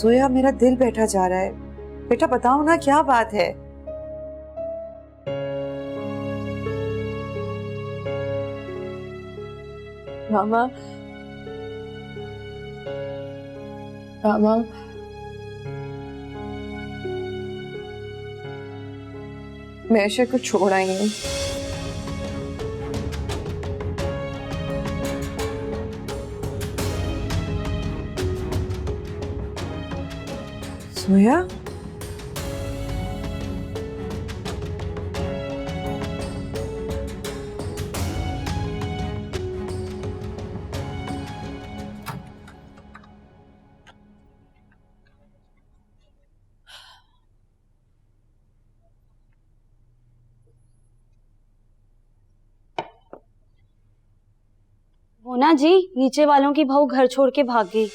सोया, मेरा दिल बैठा जा रहा है। बेटा बताओ ना, क्या बात है? मामा, मामा, मैं अशर को छोड़ आई हूँ। सोया, वो ना जी, नीचे वालों की बहू घर छोड़ के भाग गई।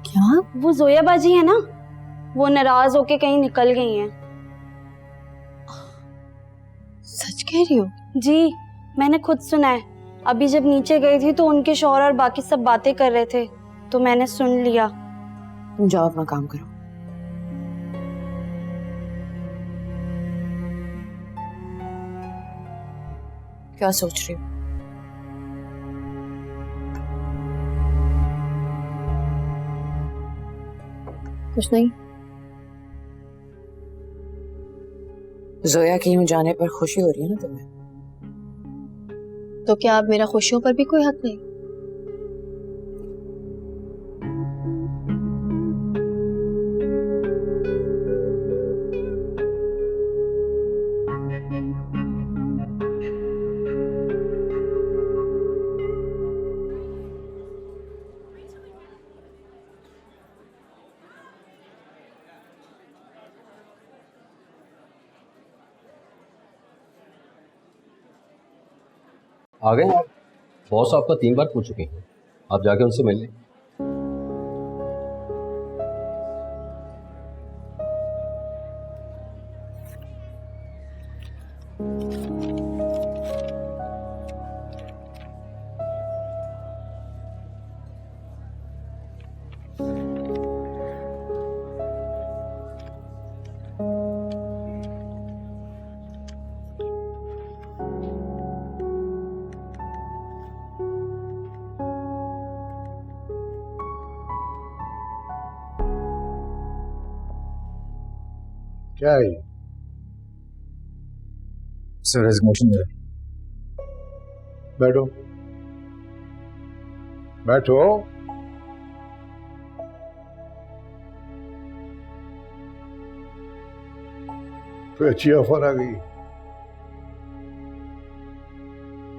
क्या? वो जोया बाजी है ना, वो नाराज होके कहीं निकल गई हैं। सच कह रही हो? जी, मैंने खुद सुना है। अभी जब नीचे गई थी तो उनके शौहर और बाकी सब बातें कर रहे थे, तो मैंने सुन लिया। तुम जाओ अपना काम करो। क्या सोच रही हो? कुछ नहीं। जोया के यूं जाने पर खुशी हो रही है ना तुम्हें? तो क्या अब मेरा खुशियों पर भी कोई हक नहीं? आ गए आप? बॉस आपका 3 बार पूछ चुके हैं, आप जाके उनसे मिल लें। क्या है? सर रेजिग्नेशन है। बैठो बैठो। कोई अच्छी ऑफर आ गई?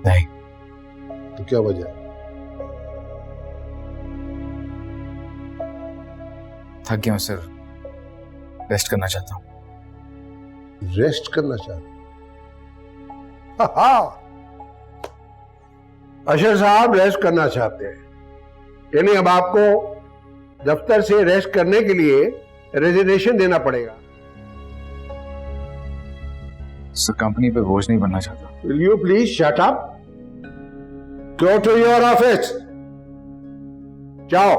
नहीं। तो क्या वजह है? थक गया हूँ सर, रेस्ट करना चाहता हूँ। रेस्ट करना चाहते? हाँ, अशर साहब रेस्ट करना चाहते हैं, यानी अब आपको दफ्तर से रेस्ट करने के लिए रेजिग्नेशन देना पड़ेगा। सर कंपनी पे बोझ नहीं बनना चाहता। Will you please shut up? Go to your office. जाओ,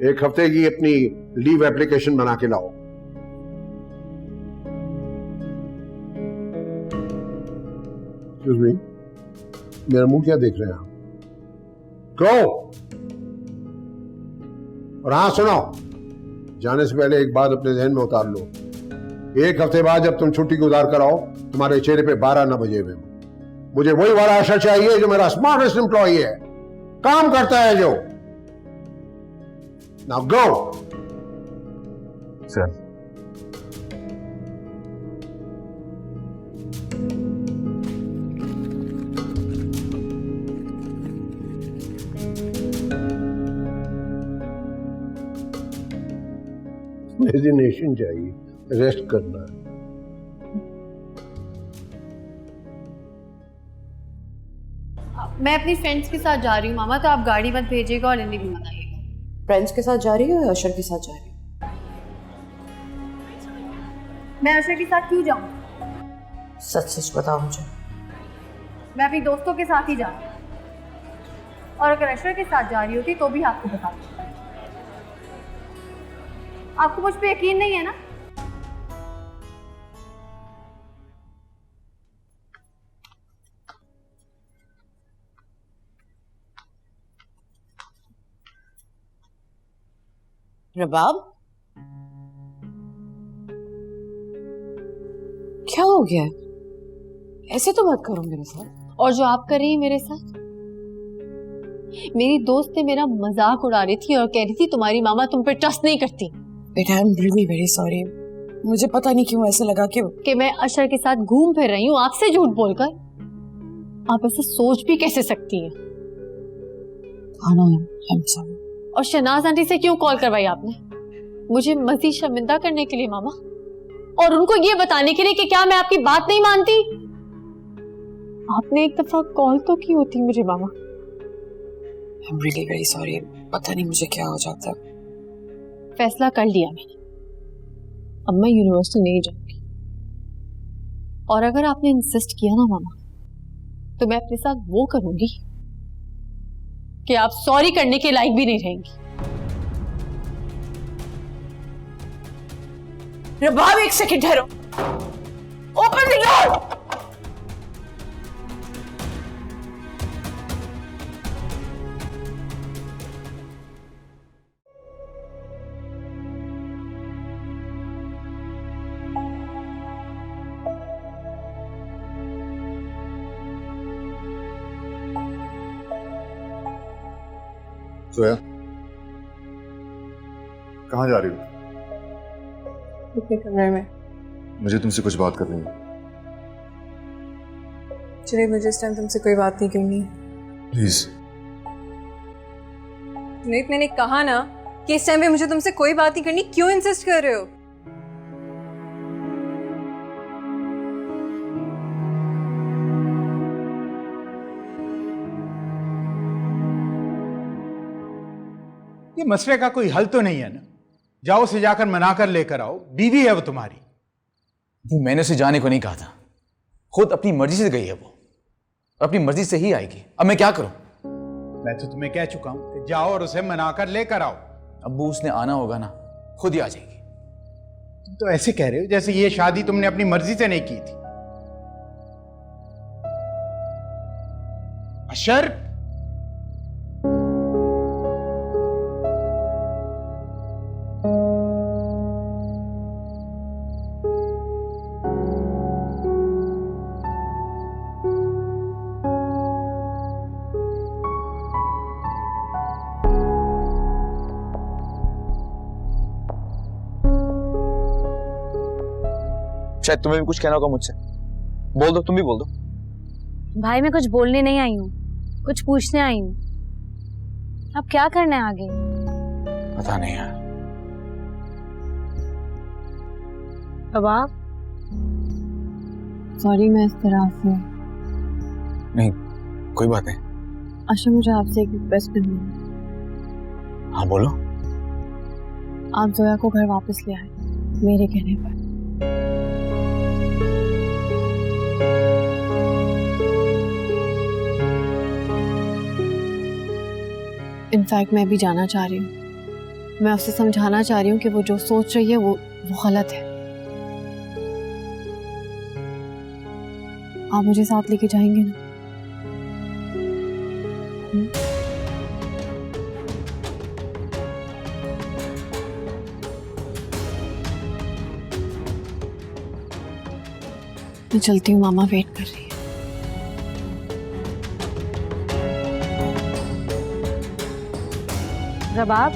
1 हफ्ते की अपनी लीव एप्लीकेशन बना के लाओ। एक्सक्यूज मी, मेरा मुंह क्या देख रहे हैं आप? गो। और हाँ सुनो, जाने से पहले एक बात अपने जहन में उतार लो। 1 हफ्ते बाद जब तुम छुट्टी गुजार कर आओ, तुम्हारे चेहरे पे 12 न बजे हुए। मुझे वही वाला अशर चाहिए जो मेरा स्मार्टेस्ट एम्प्लॉई है, काम करता है जो। Now go. सर रेजिग्नेशन चाहिए, रेस्ट करना है। मैं अपनी फ्रेंड्स के साथ जा रही हूँ मामा, तो आप गाड़ी मत भेजिएगा और इन्हें भी मत आइएगा। फ्रेंड्स के साथ जा रही हो या अशर के साथ जा रही हो? मैं अशर के साथ क्यों जाऊँ? सच सच बताओ मुझे। मैं अपनी दोस्तों के साथ ही जा रही हूँ। और अगर अशर के साथ जा रही होती तो भी आपको बता देता। आपको मुझ पे यकीन नहीं है ना? रबाब, क्या हो गया है? ऐसे तो मत करो मेरे साथ। और जो आप कर रही हैं मेरे साथ, मेरी दोस्त ने मेरा मजाक उड़ा रही थी और कह रही थी तुम्हारी मामा तुम पे ट्रस्ट नहीं करती। बेटा, I am really very sorry. मुझे पता नहीं क्यों ऐसे लगा कि मैं अशर के साथ घूम फिर रही हूँ आपसे झूठ बोलकर। आप ऐसे सोच भी कैसे सकती हैं? और शहनाज आंटी से क्यों कॉल करवाई आपने? मुझे मजीद शर्मिंदा करने के लिए मामा, और उनको ये बताने के लिए कि क्या मैं आपकी बात नहीं मानती? आपने एक दफा कॉल तो की होती मुझे मामा। I'm really very sorry। पता नहीं मुझे क्या हो जाता। फैसला कर लिया मैंने, अब मैं यूनिवर्सिटी नहीं जाऊंगी। और अगर आपने इंसिस्ट किया ना मामा, तो मैं अपने साथ वो करूंगी कि आप सॉरी करने के लायक भी नहीं रहेंगी। रबाब, एक सेकंड ठहरो। Open the door. जोया, कहाँ जा रही हो? अपने कमरे में। मुझे तुमसे कुछ बात करनी है। चलिए, मुझे इस टाइम तुमसे कोई बात नहीं करनी। प्लीज। नहीं, मैंने कहा ना कि इस टाइम पे मुझे तुमसे कोई बात नहीं करनी। क्यों इंसिस्ट कर रहे हो? ये मसले का कोई हल तो नहीं है ना? जाओ उसे जाकर मनाकर लेकर आओ, बीवी है वो तुम्हारी। वो मैंने उसे जाने को नहीं कहा था, खुद अपनी मर्जी से गई है वो, अपनी मर्जी से ही आएगी। अब मैं क्या करूं? मैं तो तुम्हें कह चुका हूं कि जाओ और उसे मनाकर लेकर आओ। अब्बू, उसने आना होगा ना, खुद ही आ जाएगी। तुम तो ऐसे कह रहे हो जैसे ये शादी तुमने अपनी मर्जी से नहीं की थी। अशर, शायद तुम्हें भी कुछ कहना होगा मुझसे। बोल दो, तुम भी बोल दो। भाई, मैं कुछ बोलने नहीं आई हूँ, कुछ पूछने आई हूँ। अब क्या करना है आगे? पता नहीं यार। रबाब, सॉरी मैं इस तरह से। नहीं, कोई बात नहीं। अशर, मुझे आपसे एक रिक्वेस्ट करनी है। हाँ बोलो। आप जोया को घर वापस ले आए मेरे कहने पर। इनफैक्ट मैं भी जाना चाह रही हूँ। मैं उसे समझाना चाह रही हूँ कि वो जो सोच रही है वो गलत है। आप मुझे साथ लेके जाएंगे ना? मैं चलती हूँ, मामा वेट कर रही है। रबाब,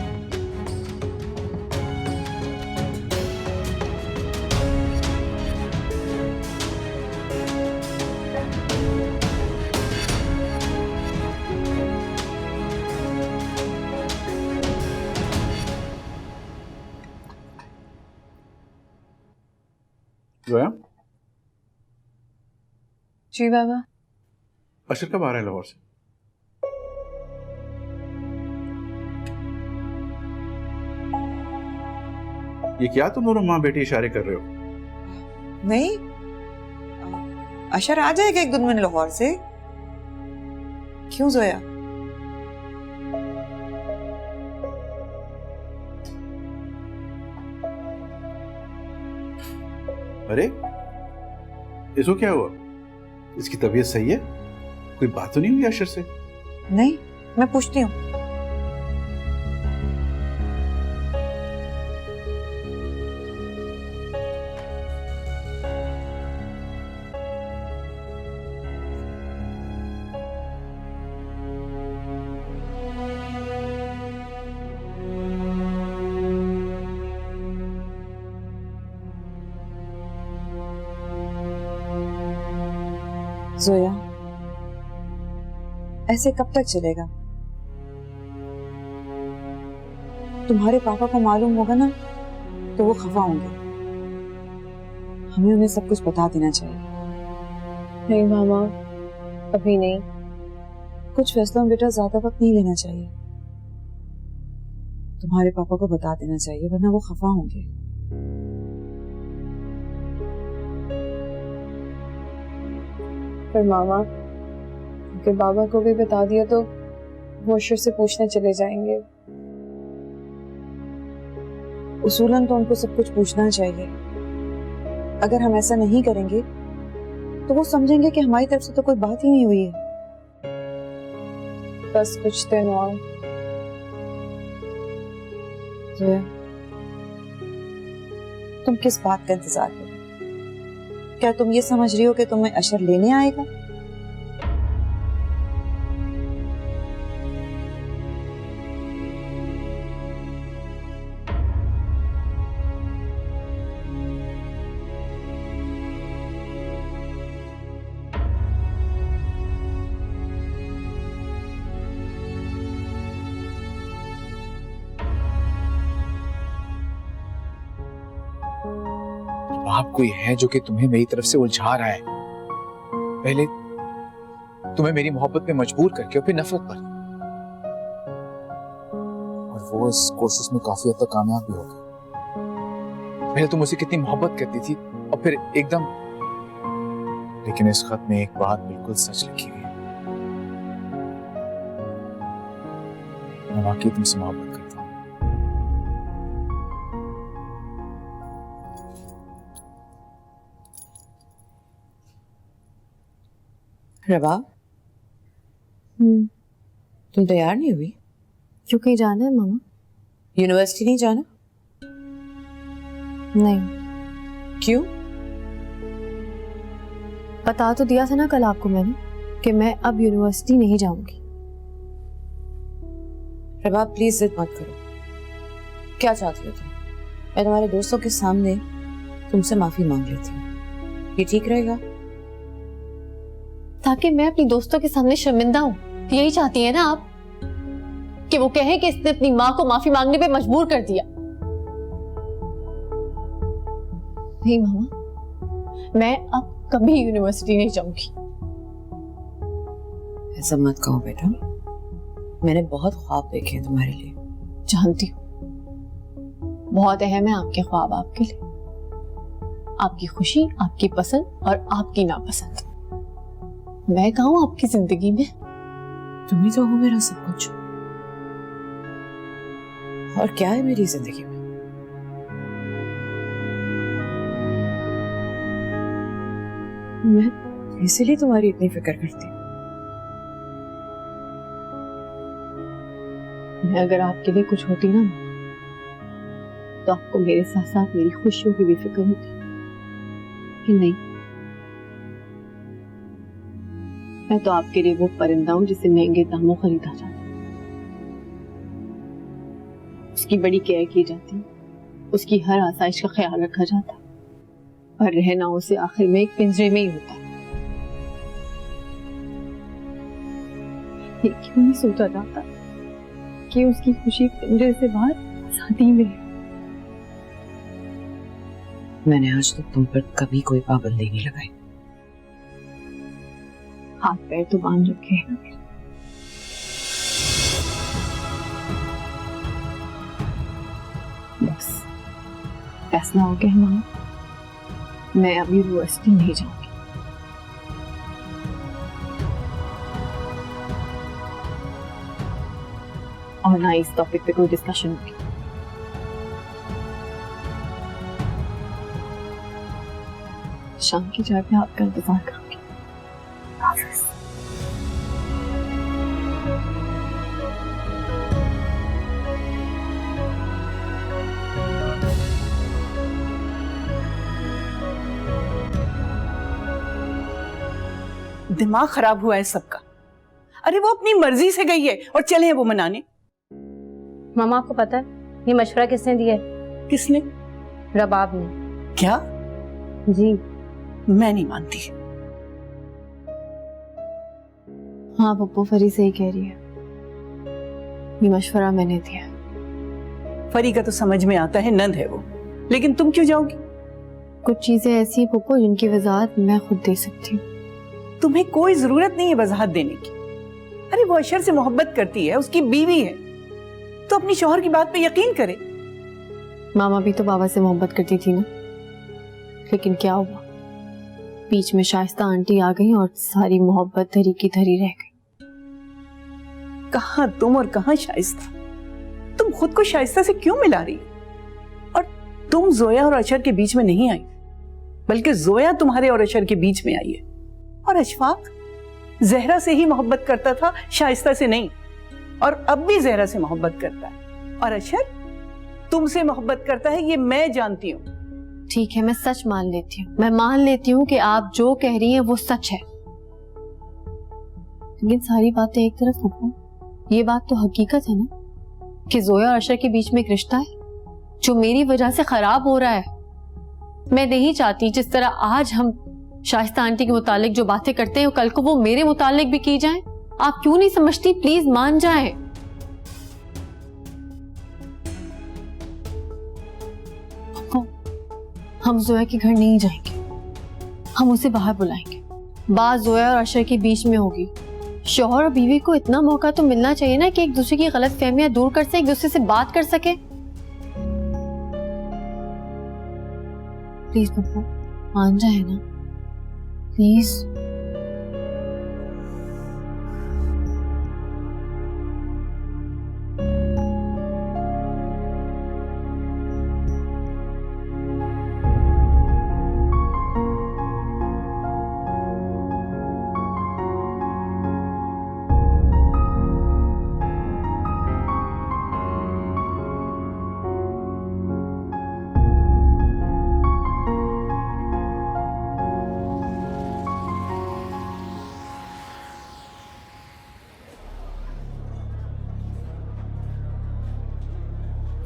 जोया, जी बाबा। अशर कब आ रहा है लाहौर से? ये क्या तुम दोनों माँ बेटी इशारे कर रहे हो? नहीं, अशर आ जाएगा एक दिन में लाहौर से। क्यों जोया? अरे इसको क्या हुआ? इसकी तबीयत सही है? कोई बात तो नहीं हुई अशर से? नहीं, मैं पूछती हूँ। जोया, ऐसे कब तक चलेगा? तुम्हारे पापा को मालूम होगा ना तो वो खफा होंगे। हमें उन्हें सब कुछ बता देना चाहिए। नहीं मामा, अभी नहीं। कुछ फैसलों में बेटा ज्यादा वक्त नहीं लेना चाहिए। तुम्हारे पापा को बता देना चाहिए वरना वो खफा होंगे। पर मामा, अगर बाबा को भी बता दिया तो वो अशर से पूछने चले जाएंगे। उसूलन तो उनको सब कुछ पूछना चाहिए। अगर हम ऐसा नहीं करेंगे तो वो समझेंगे कि हमारी तरफ से तो कोई बात ही नहीं हुई है। बस कुछ दिन और। जोया, तुम किस बात का इंतजार कर रहे हो? क्या तुम ये समझ रही हो कि तुम्हें अशर लेने आएगा? बाप कोई है जो कि तुम्हें मेरी तरफ से उलझा रहा है, पहले तुम्हें मेरी मोहब्बत पे मजबूर करके और फिर नफरत पर, और वो इस कोशिश में काफी हद तक कामयाब भी हो गई। पहले तुम मुझसे कितनी मोहब्बत करती थी और फिर एकदम, लेकिन इस खत में एक बात बिल्कुल सच लिखी हुई है। मैं वाकई तुमसे मोहब्बत करता हूँ। रबा, तुम तैयार नहीं हुई? क्यों, कहीं जाना है मामा? यूनिवर्सिटी नहीं जाना? नहीं। क्यों? बता तो दिया था ना कल आपको मैंने कि मैं अब यूनिवर्सिटी नहीं जाऊंगी। रबा प्लीज जिद मत करो। क्या चाहती हो तुम? मैं तुम्हारे दोस्तों के सामने तुमसे माफी मांग लेती हूँ, ये ठीक रहेगा? ताकि मैं अपनी दोस्तों के सामने शर्मिंदा हूँ, यही चाहती है ना आप? कि वो कहे कि इसने अपनी माँ को माफी मांगने पे मजबूर कर दिया। नहीं मामा, मैं अब कभी यूनिवर्सिटी नहीं जाऊंगी। ऐसा मत कहो बेटा, मैंने बहुत ख्वाब देखे हैं तुम्हारे लिए। जानती हूँ, बहुत अहम है आपके ख्वाब आपके लिए, आपकी खुशी, आपकी पसंद और आपकी नापसंद। मैं कहूँ आपकी जिंदगी में तुम ही तो हो मेरा सब कुछ। और क्या है मेरी जिंदगी में? मैं इसीलिए तुम्हारी इतनी फिक्र करती हूँ। मैं अगर आपके लिए कुछ होती ना तो आपको मेरे साथ साथ मेरी खुशियों की भी फिक्र होती कि नहीं। मैं तो आपके लिए वो परिंदा हूं जिसे महंगे दामों खरीदा जाता, उसकी बड़ी केयर की जाती, उसकी हर आसाइश का ख्याल रखा जाता, पर रहना उसे आखिर में एक पिंजरे में ही होता। ये क्यों नहीं सोचा जाता कि उसकी खुशी पिंजरे से बाहर आजादी में है? मैंने आज तक तुम पर कभी कोई पाबंदी नहीं लगाई। हाथ पैर तो बांध रखे हैं। बस फैसला हो गया मामा, मैं अभी यूनिवर्सिटी नहीं जाऊंगी। और ना इस टॉपिक पे कोई डिस्कशन होगी। शाम की चाय पे आपका इंतजार करूंगी। हाफिज। दिमाग खराब हुआ है सबका। अरे वो अपनी मर्जी से गई है और चले हैं वो मनाने। मामा आपको पता है ये मशवरा किसने दिया है? किसने? रबाब ने। क्या? जी। मैं नहीं मानती। हाँ पप्पू, फरी सही कह रही है, ये मशवरा मैंने दिया। फरी का तो समझ में आता है, नंद है वो, लेकिन तुम क्यों जाओगी? कुछ चीजें ऐसी हैं पप्पू जिनकी वजाहत मैं खुद दे सकती हूँ। तुम्हें कोई जरूरत नहीं है वजाहत देने की। अरे वो अशर से मोहब्बत करती है, उसकी बीवी है, तो अपनी शौहर की बात पे यकीन करे। मामा भी तो बाबा से मोहब्बत करती थी ना, लेकिन क्या हुआ, बीच में शाइस्ता आंटी आ गई और सारी मोहब्बत धरी की धरी रह गई। कहाँ तुम और कहाँ शाइस्ता? तुम खुद को शाइस्ता से क्यों मिला रही हो? और तुम जोया और अशर के बीच में नहीं आई, बल्कि जोया तुम्हारे और अशर के बीच में आई है। और अशफाक जहरा से ही मोहब्बत करता था, शाइस्ता से नहीं, और अब भी जहरा से मोहब्बत करता है। और अशर तुमसे मोहब्बत करता है, ये मैं जानती हूँ। ठीक है, मैं सच मान लेती हूँ, मैं मान लेती हूँ कि आप जो कह रही हैं वो सच है, लेकिन सारी बातें एक तरफ रखो, ये बात तो हकीकत है ना कि जोया और अशर के बीच में एक रिश्ता है जो मेरी वजह से खराब हो रहा है। मैं नहीं चाहती जिस तरह आज हम शाइस्ता आंटी के मुतालिक जो बातें करते हैं कल को वो मेरे मुतालिक भी की जाएं। आप क्यों नहीं समझती? प्लीज मान जाएं। हम जोया के घर नहीं जाएंगे, हम उसे बाहर बुलाएंगे। बात जोया और अशर के बीच में होगी। शौहर और बीवी को इतना मौका तो मिलना चाहिए ना कि एक दूसरे की गलत फहमियां दूर कर सके, एक दूसरे से बात कर सके। प्लीज पप्पू मान जाए ना, प्लीज।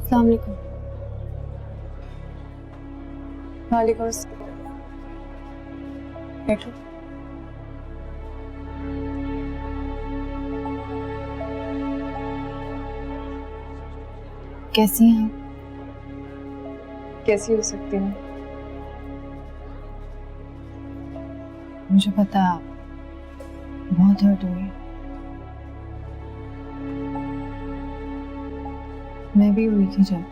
अस्सलाम वालेकुम। वालेकुम अस्सलाम। बैठो। कैसी हैं आप? कैसी हो सकती हूँ? मुझे पता है आप बहुत हर्ट हुई। मैं भी हुई थी जब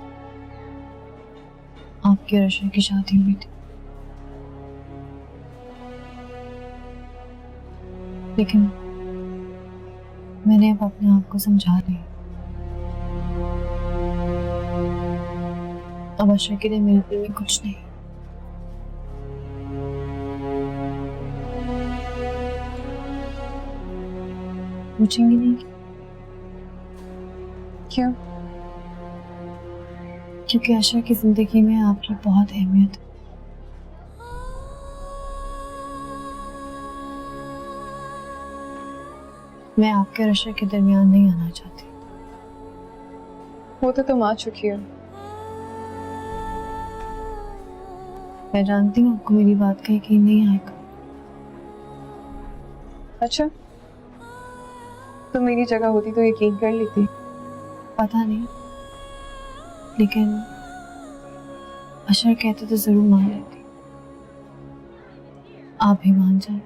आपके रशा की शादी हुई थी, लेकिन मैंने अब अपने आप को समझा लिया। अब अशर के लिए मेरे दिल में कुछ नहीं। पूछेंगे नहीं क्यों? क्योंकि अशर की जिंदगी में आपकी बहुत अहमियत है। मैं आपके और अशर के दरमियान नहीं आना चाहती। वो तो तुम आ चुकी हो। मैं जानती हूँ आपको मेरी बात का यकीन नहीं आएगा। अच्छा, तो मेरी जगह होती तो यकीन कर लेती। पता नहीं, लेकिन अशर कहते तो जरूर मान लेती। आप भी मान जाए।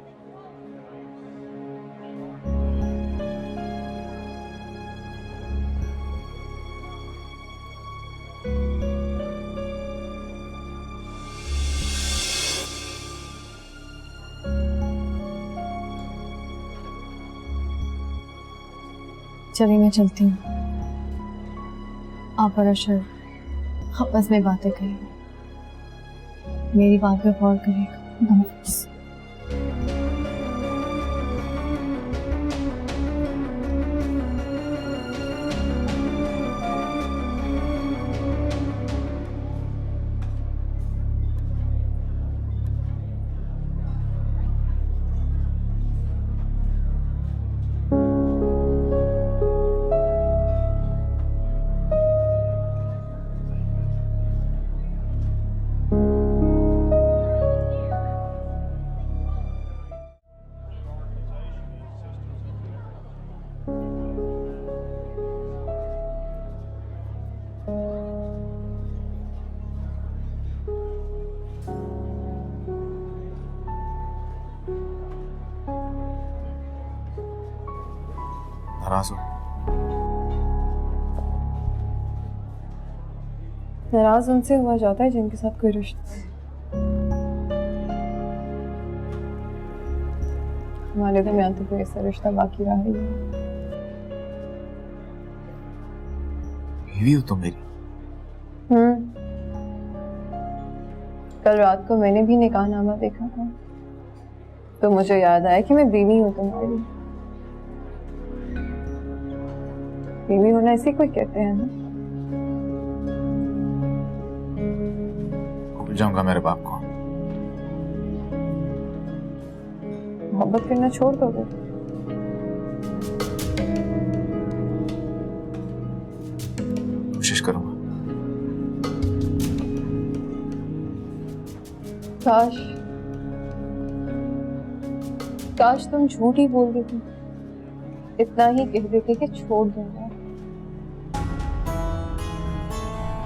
चलिए मैं चलती हूँ। आप और अशर आपस में बातें करेंगे, मेरी बात पे गौर करिएगा। नाराज हो? नाराज उनसे हुआ जाता है जिनके साथ कोई रिश्ता है। हमारे दरमियान तो कोई ऐसा रिश्ता बाकी रहा ही नहीं। बीवी हो तुम मेरी? कल रात को मैंने भी निकाहनामा देखा था तो मुझे याद आया कि मैं बीवी हूँ तुम्हारी। बीवी होना इसी को कहते हैं ना। भूल जाऊंगा मेरे बाप को? मोहब्बत करना छोड़ दोगे? कोशिश करूंगा। काश तुम झूठ ही बोल देते, इतना ही कह देते कि छोड़ दूंगा।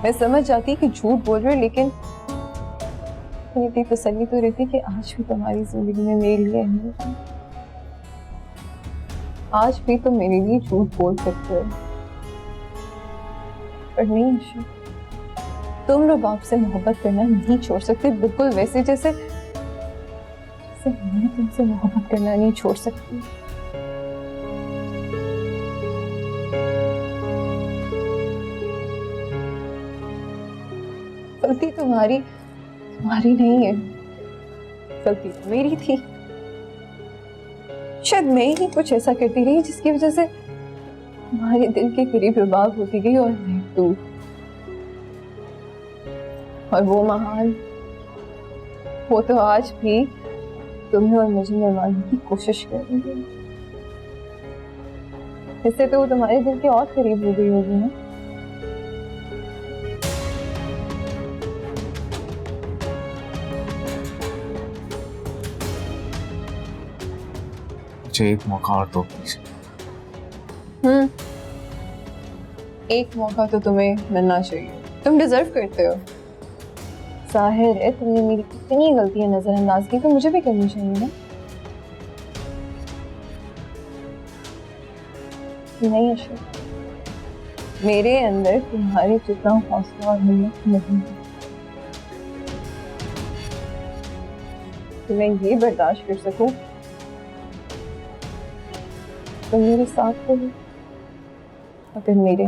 मैं समझ जाती कि झूठ बोल रहे, लेकिन इतनी तसल्ली तो रहती कि आज भी तुम्हारी जिंदगी में मेरे लिए अहमियत है। आज भी तुम मेरे लिए झूठ बोल सकते हो, पर नहीं अशोक, तुम रबाब से मोहब्बत करना नहीं छोड़ सकते, बिल्कुल वैसे जैसे मैं तुमसे मोहब्बत करना नहीं छोड़ सकती। गलती तुम्हारी नहीं है, गलती तो मेरी थी। शायद मैं ही कुछ ऐसा करती रही जिसकी वजह से तुम्हारे दिल के करीब रबाब होती गई और मैं दूर। और वो महाल, वो तो आज भी तुम्हें और मुझे मिलवाने की कोशिश कर रही है। इससे तो वो तुम्हारे दिल के और करीब हो गई होगी ना। मुझे एक मौका और दो प्लीज। एक मौका तो तुम्हें मिलना चाहिए, तुम डिजर्व करते हो। जाहिर है तुमने मेरी इतनी गलतियां नजरअंदाज की तो मुझे भी करनी चाहिए ना। नहीं अशोक, मेरे अंदर तुम्हारे जितना हौसला और हिम्मत नहीं है कि मैं ये बर्दाश्त कर सकूं तुम मेरे साथ हो अगर मेरे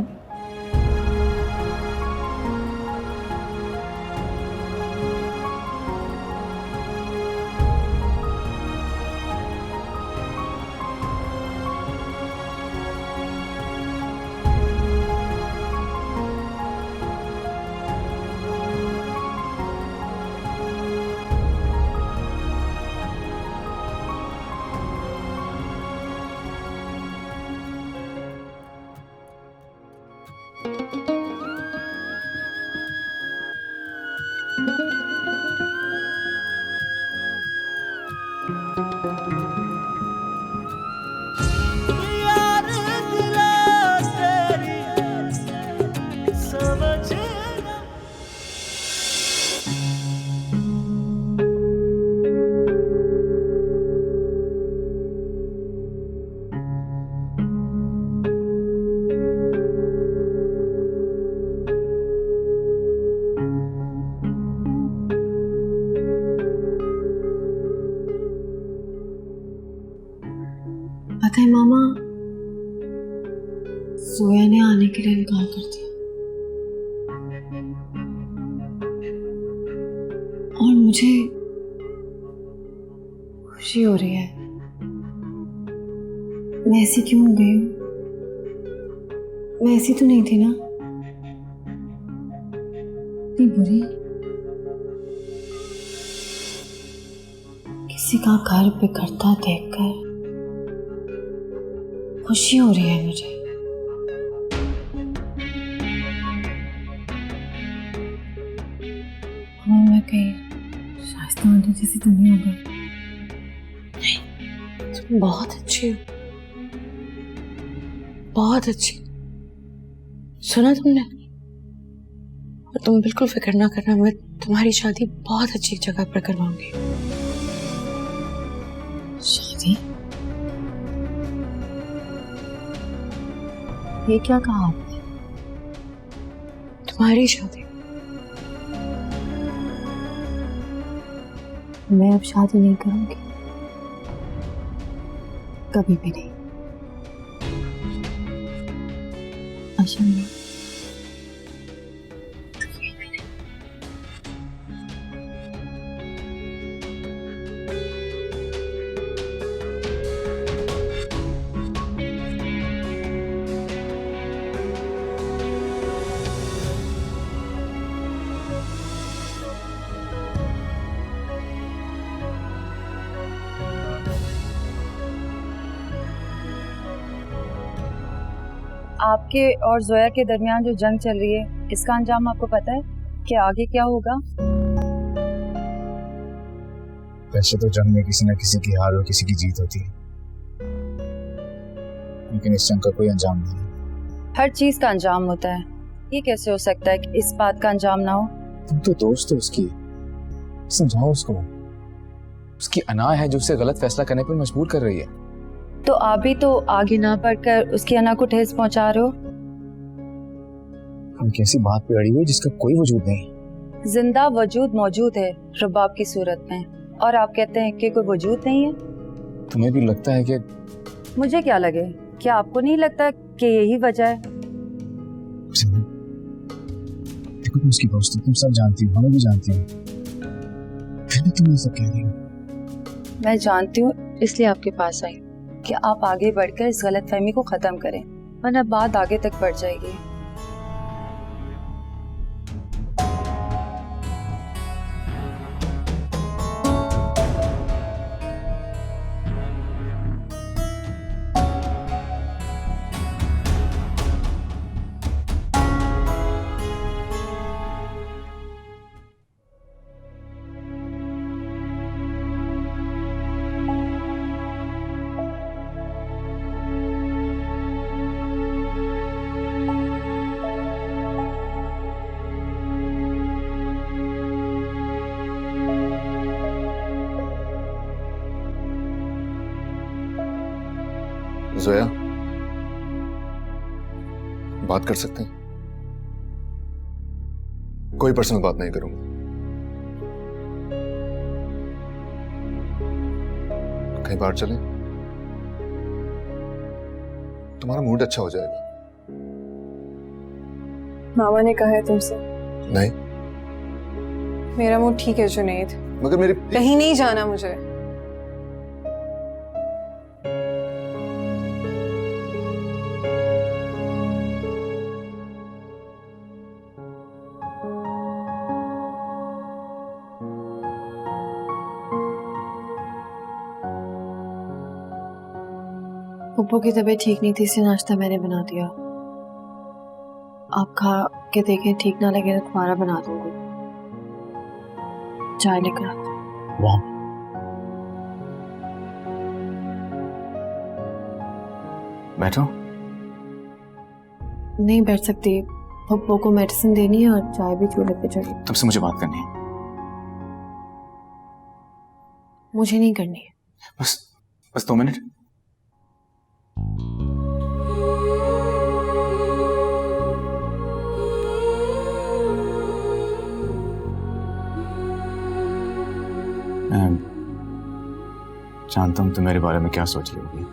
पता है मामा, जोया ने आने के लिए इनकार कर दिया और खुशी हो रही है। मैं ऐसी क्यों हो गई हूँ? मैं ऐसी तो नहीं थी ना, इतनी बुरी। किसी का घर बिगड़ता देखकर खुशी हो रही है मुझे। हाँ, मैं कहीं शाइस्ता आंटी जैसी तो नहीं हो गई? नहीं, तुम बहुत अच्छी हो, बहुत अच्छी। सुना तुमने? और तुम बिल्कुल फिक्र ना करना, मैं तुम्हारी शादी बहुत अच्छी जगह पर करवाऊंगी। शादी? ये क्या कहा आपने? तुम्हारी शादी? मैं अब शादी नहीं करूंगी, कभी भी नहीं। आशा नहीं। आपके और जोया के दरमियान जो जंग चल रही है, इसका अंजाम आपको पता है कि आगे क्या होगा? वैसे तो जंग में किसी न किसी की हार और किसी की जीत होती है, लेकिन इस जंग का कोई अंजाम नहीं है। हर चीज का अंजाम होता है, ये कैसे हो सकता है कि इस बात का अंजाम ना हो? तुम तो दोस्त हो उसकी, समझाओ उसको। उसकी अना है जो उसे गलत फैसला करने पर मजबूर कर रही है। तो आप भी तो आगे ना बढ़कर उसकी अना को ठेस पहुंचा रहे हो। हम कैसी बात पे अड़ी हुई जिसका कोई वजूद नहीं? जिंदा वजूद मौजूद है रबाब की सूरत में, और आप कहते हैं कि कोई वजूद नहीं है। तुम्हें भी लगता है कि? मुझे क्या लगे, क्या आपको नहीं लगता कि यही वजह है? देखो, तुम उसकी दोस्त हो, तुम सब जानती हो, हमें भी जानती हो, फिर भी तुम ये सब कह रही हो। मैं जानती हूँ, इसलिए आपके पास आई कि आप आगे बढ़कर इस गलतफहमी को खत्म करें, वरना बात आगे तक बढ़ जाएगी। जोया, बात कर सकते हैं? कोई पर्सनल बात नहीं करूंगा। कहीं बाहर चलें? तुम्हारा मूड अच्छा हो जाएगा। मामा ने कहा है तुमसे? नहीं। मेरा मूड ठीक है जुनैद, मगर मेरी कहीं नहीं जाना मुझे। पप्पू की तबीयत ठीक नहीं थी, इसलिए नाश्ता मैंने बना दिया। आप खा के देखें, ठीक ना लगे तो तुम्हारा बना दूंगी। चाय लेकर आती। वाह, बैठो। नहीं बैठ सकती, पप्पू को मेडिसिन देनी है और चाय भी चूल्हे पे चढ़ी। तुमसे मुझे बात करनी है। मुझे नहीं करनी है। बस 2 मिनट। मैं जानता हूं तुम मेरे बारे में क्या सोच रही होगी।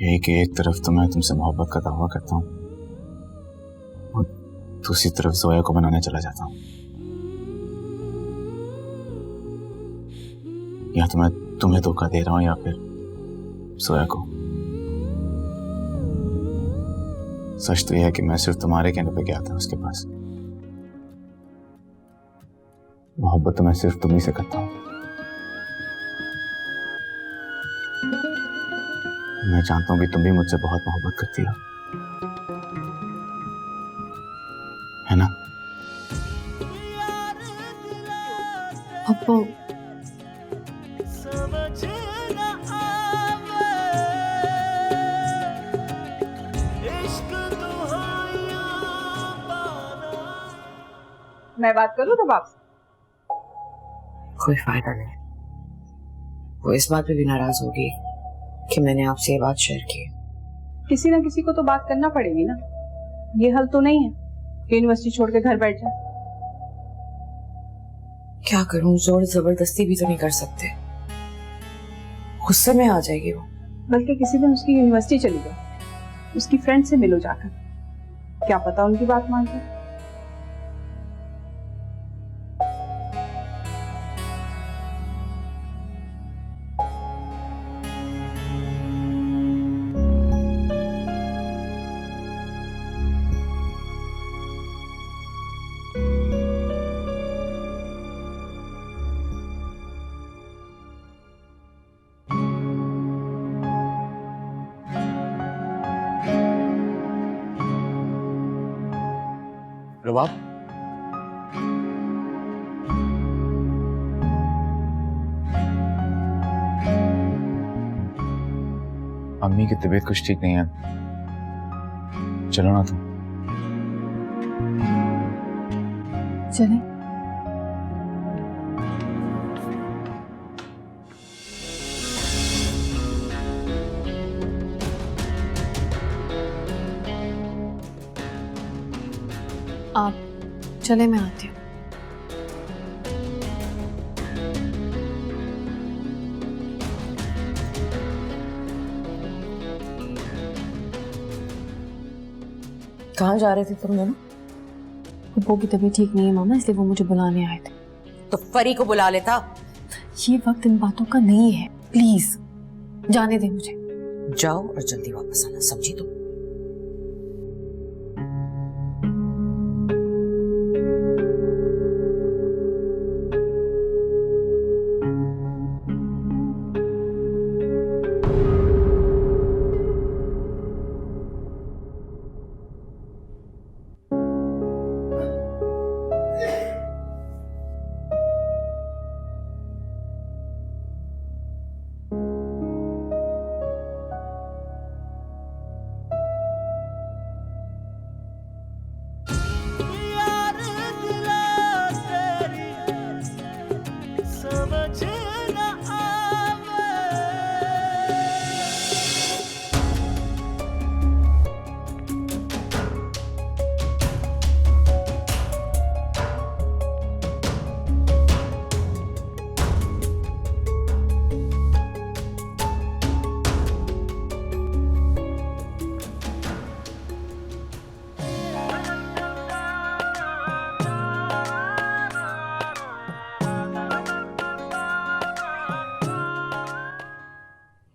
यही कि एक तरफ तो मैं तुमसे मोहब्बत का दावा करता हूं और दूसरी तरफ जोया को मनाने चला जाता हूँ, या तो मैं तुम्हें धोखा दे रहा हूँ या फिर जोया को। सच तो यह है कि मैं सिर्फ तुम्हारे कहने पे गया था उसके पास। मोहब्बत तो मैं सिर्फ तुम्ही से करता हूँ। मैं जानता हूँ कि तुम भी मुझसे बहुत मोहब्बत करती हो, है ना? अब्बू, मैं बात करूं तब आपसे? कोई फायदा नहीं। वो इस बात पे भी नाराज होगी कि मैंने आपसे ये बात शेयर की। किसी ना किसी को तो बात करना पड़ेगी ना। ये हल तो नहीं है कि यूनिवर्सिटी छोड़ के घर बैठ जाए। क्या करूं, जोर जबरदस्ती भी तो नहीं कर सकते, गुस्से में आ जाएगी वो। बल्कि किसी दिन उसकी यूनिवर्सिटी चली जाओ, उसकी फ्रेंड से मिलो जाकर, क्या पता उनकी बात मान जाए। रबाब, अम्मी की तबीयत कुछ ठीक नहीं है, चलो ना तुम। चलें? आप चले, मैं आती हूँ। कहाँ जा रहे थे तुम दोनों? अब्बू की तबीयत ठीक नहीं है मामा, इसलिए वो मुझे बुलाने आए थे। तो परी को बुला लेता। ये वक्त इन बातों का नहीं है, प्लीज जाने दे मुझे। जाओ और जल्दी वापस आना, समझी तुम?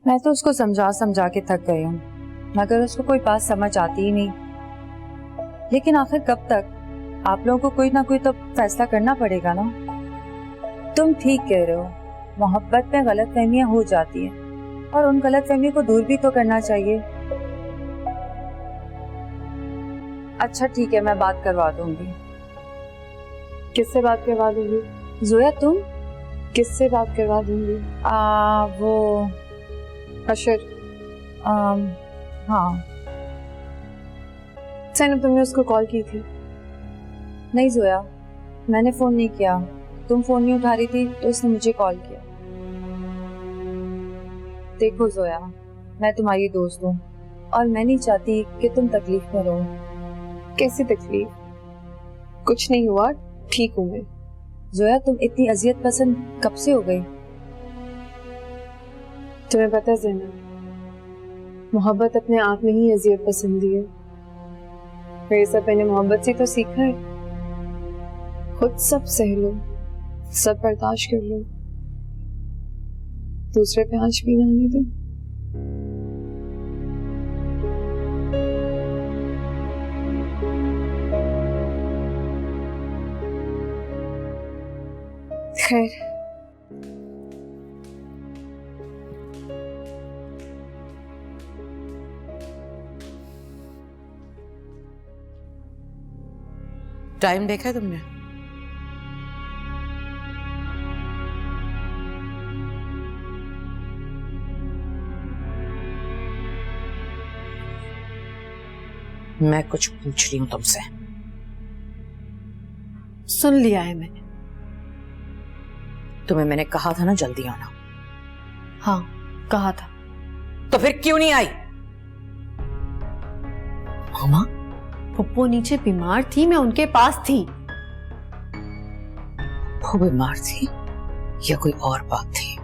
मैं तो उसको समझा समझा के थक गई हूँ, मगर उसको कोई बात समझ आती ही नहीं। लेकिन आखिर कब तक? आप लोगों को कोई ना कोई तो फैसला करना पड़ेगा ना। तुम ठीक कह रहे हो, मोहब्बत में गलतफहमियां हो जाती हैं और उन गलतफहमियों को दूर भी तो करना चाहिए। अच्छा ठीक है, मैं बात करवा दूंगी। किससे बात करवा दूंगी? जोया तुम? किससे बात करवा दूंगी? वो अशर। हाँ। सैनब, तुमने उसको कॉल की थी? नहीं जोया, मैंने फोन नहीं किया। तुम फोन नहीं उठा रही थी तो उसने मुझे कॉल किया। देखो जोया, मैं तुम्हारी दोस्त हूँ और मैं नहीं चाहती कि तुम तकलीफ में रहो। कैसी तकलीफ? कुछ नहीं हुआ, ठीक हूँ मैं। जोया, तुम इतनी अजियत पसंद कब से हो गई? तुम्हें पता है ज़ैनब, मोहब्बत अपने आप में ही अजियत पसंदी है। फिर सब मैंने मोहब्बत से तो सीखा है। खुद सब सह लो, सब बर्दाश्त कर लो, दूसरे पे आंच भी ना आने दो। खैर, टाइम देखा है तुमने? मैं कुछ पूछ रही हूं तुमसे। सुन लिया है मैंने। तुम्हें मैंने कहा था ना जल्दी आना। हाँ, कहा था। तो फिर क्यों नहीं आई? मामा, पप्पू नीचे बीमार थी, मैं उनके पास थी। वो बीमार थी या कोई और बात थी?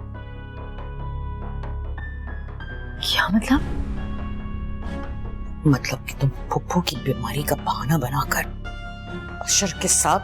क्या मतलब? मतलब कि तुम फुप्पू की बीमारी का बहाना बनाकर अशर के साथ